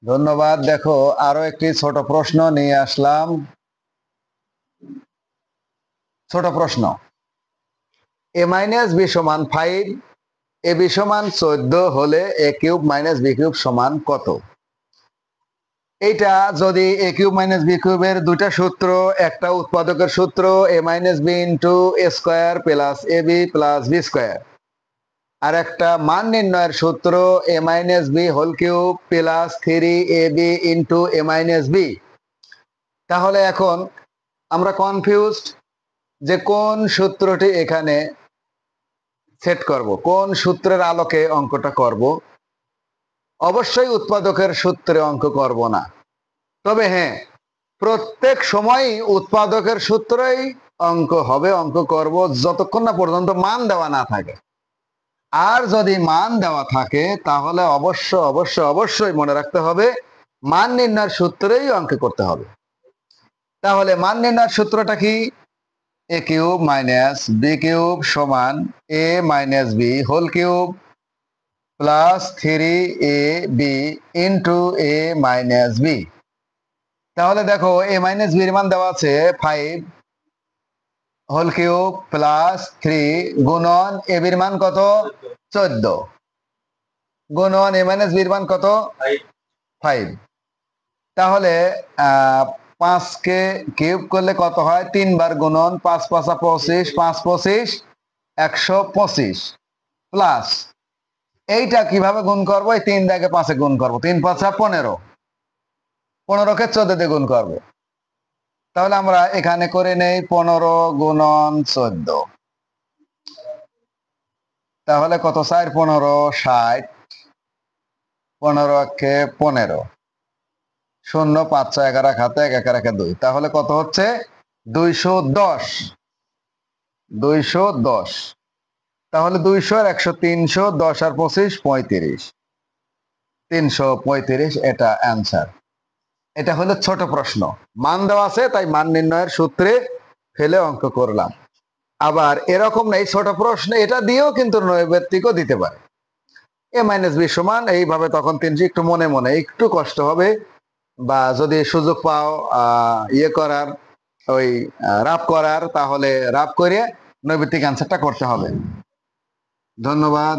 ধন্যবাদ। দেখো, আরো একটি ছোট প্রশ্ন নিয়ে আসলাম। ছোট প্রশ্ন, এ মাইনাস বি সমান 5, এ বি সমান 14 হলে এ কিউব মাইনাস বি কিউব সমান কত? এইটা যদি এ কিউব মাইনাস বি কিউবের দুইটা সূত্র, একটা উৎপাদকের সূত্র A minus B into A square plus A B plus B square, আর একটা মান নির্ণয়ের সূত্র A minus B whole cube plus 3ab into A minus B, তাহলে এখন আমরা কনফিউজড যে কোন সূত্রটি এখানে সেট করব, কোন সূত্রের আলোকে অঙ্কটা করব। অবশ্যই উৎপাদকের সূত্রে অঙ্ক করব না, তবে হ্যাঁ, প্রত্যেক সময় উৎপাদকের সূত্রেই অঙ্ক হবে, অঙ্ক করব যতক্ষণ না পর্যন্ত মান দেওয়া না থাকে। আর যদি মান দেওয়া থাকে তাহলে অবশ্যই মনে রাখতে হবে মান নির্ণয়ের সূত্রেই অঙ্ক করতে হবে। তাহলে মান নির্ণয়ের সূত্রটা কি? A cube minus B cube সমান A minus B whole cube plus 3ab into A minus B. তাহলে দেখো, এ মাইনাস বির মান দেওয়া আছে 5 হোল কিউব প্লাস 3 গুণন এ বির মান কত? 14 গুণন এ মাইনাস বির মান কত? 5। তাহলে 5কে কিউব করলে কত হয়? 3 বার গুণন 5 5 25, 5 25 125 প্লাস এইটা কিভাবে গুণ করবো? এই 3 দাগে 5-এ গুণ করবো, 3 5 15, 15কে 14 দিয়ে গুণ করবো। তাহলে আমরা এখানে করে নেই 15 গুণন 14, তাহলে কত? 4 15 60, 15 15, 0 5 6 11 খাতে 1 1 1 2, তাহলে কত হচ্ছে? 210। 210, তাহলে 200 আর 100 300, 10 আর 25 35, 335 এটা অ্যান্সার। এটা হলো ছোট প্রশ্ন, মান দেওয়া আছে তাই মান নির্ণয়ের সূত্রে ফেলে অঙ্ক করলাম। আবার এরকম নেই, ছোট প্রশ্ন এটা দিয়েও কিন্তু নৈর্ব্যক্তিকও দিতে পারে। এ মাইনাস বি সমান এইভাবে, তখন 300 একটু মনে মনে একটু কষ্ট হবে, বা যদি সুযোগ পাও ইয়ে করার, ওই রাব করার, তাহলে রাব করে নৈর্ব্যক্তিক অ্যান্সারটা করতে হবে। ধন্যবাদ।